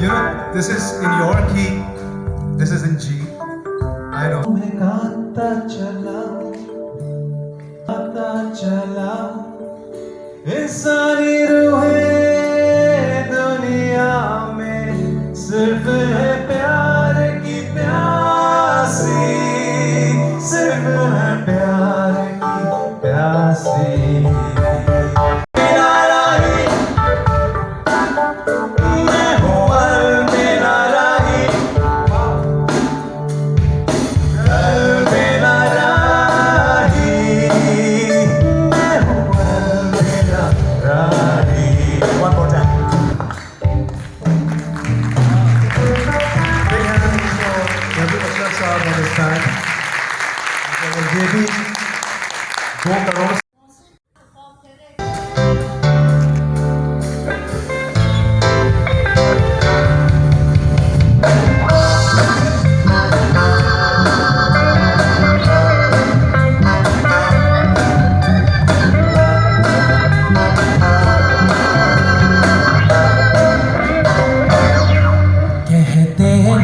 You know, this is in your key. This is in G. I know. मैं गाता चला ये सारी रूहें दुनिया में सिर्फ है प्यार की प्यासी, सिर्फ है प्यार की प्यासी. ये भी 2 करोड़ कहते हैं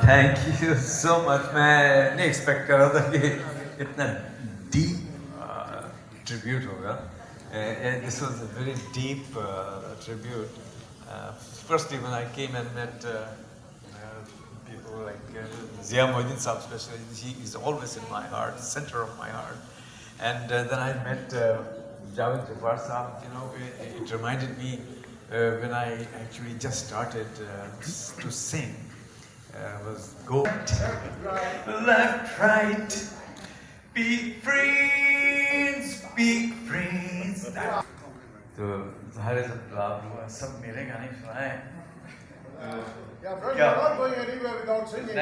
थैंक यू सो मच. मैं नहीं एक्सपेक्ट कर रहा था कि इतना डीप ट्रिब्यूट होगा. This was a very deep tribute. Firstly, when I came and met people like Zia Moedin Saab, especially, he is always in my heart, center of my heart. And then I met Javed Jafar Saab. You know, it reminded me when I actually just started to sing. Was go left, right, speak friends. तो ज़ाहिर है सब सब मेरे गाने सुनाए. You're not going anywhere without singing.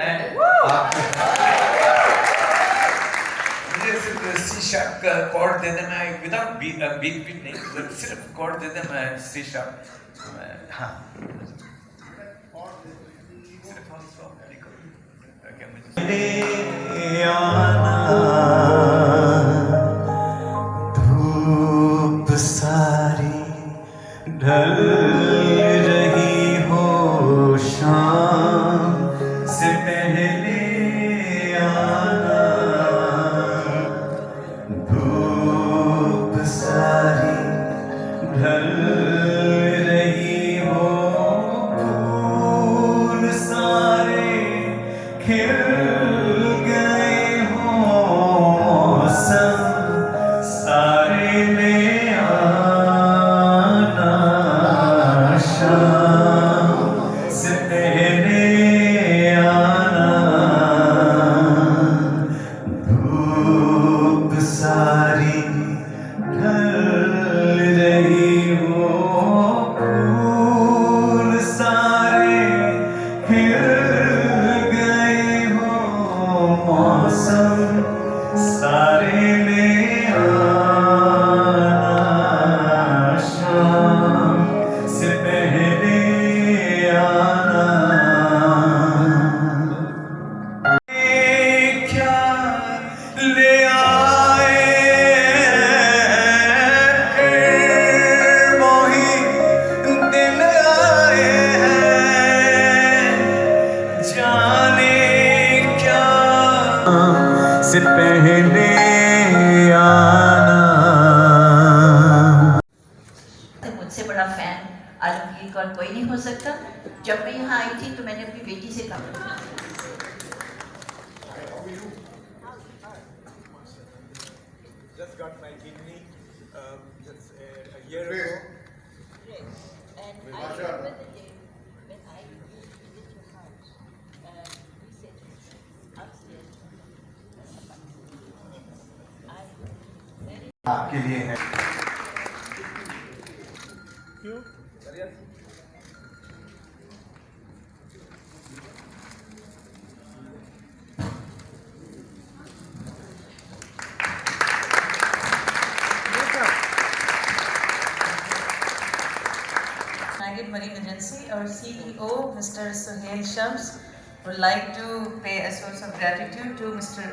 मुझे सिर्फ सी शार्प का कॉर्ड दे दे, मैं विदाउट बीट नहीं, सिर्फ कॉर्ड दे दे, मैं सी शार्प. हाँ, धूप सारी ढल रही हो, शाम से पहले आना. धूप सारी ढल रही हो, फूल सारे खिल गए हो, यूनिकॉर्न कोई नहीं हो सकता। जब मैं यहाँ आई थी तो मैंने अपनी बेटी से कहा Just got my kidney just a year ago. And I remember the day when I visited your house. We said upstairs. आपके लिए है। Marine Agency, our CEO, Mr. Shams, would like to pay a source of gratitude to Mr.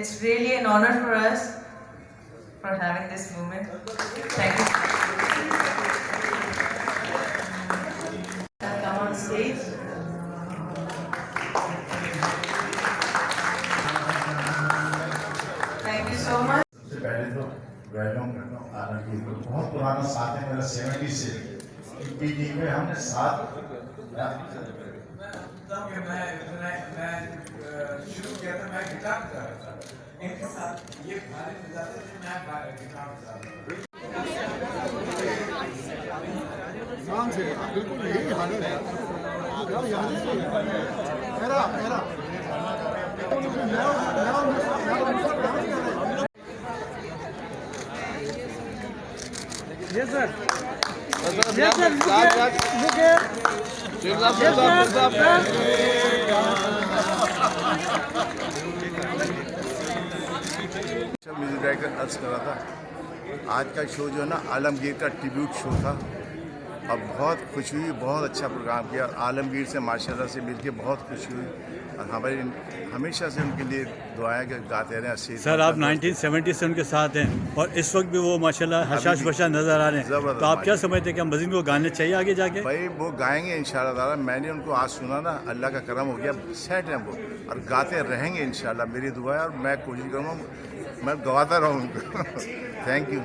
It's really an honor for us for having this moment. Thank you. Come on stage. Thank you so much. सबसे पहले तो welcome करता हूँ आलमगीर को। बहुत पुराना साथ है मेरा 70 से। पीटी में हमने साथ शुरू किया था, मैं गिटार बजा रहा था इनके साथ। ये भारे बजाते थे, मैं गिटार बजा रहा था। बिल्कुल यही हालत है मेरा Yes, sir. Yes, sir. Look here. Yes, sir. Music director अर्ज कर रहा था। आज का शो जो है ना आलमगीर का ट्रिब्यूट शो था और बहुत खुशी हुई, बहुत अच्छा प्रोग्राम किया। आलमगीर से माशाल्लाह से मिलके बहुत खुशी हुई और हमारी हमेशा से उनके लिए दुआएं कि गाते रहें। सर आप 1970 से उनके साथ हैं और इस वक्त भी वो माशाल्लाह हशाश बशा नज़र आ रहे हैं, तो आप क्या समझते हैं कि हम मज़ीद वो गाने चाहिए आगे जाके? भाई वो गाएंगे इंशाल्लाह ताला। मैंने उनको आज सुना ना, अल्लाह का करम हो गया, सेट हैं वो और गाते रहेंगे इंशाल्लाह। मेरी दुआ है और मैं कोशिश करूँगा मैं गवाता रहूँ उनको। Thank you.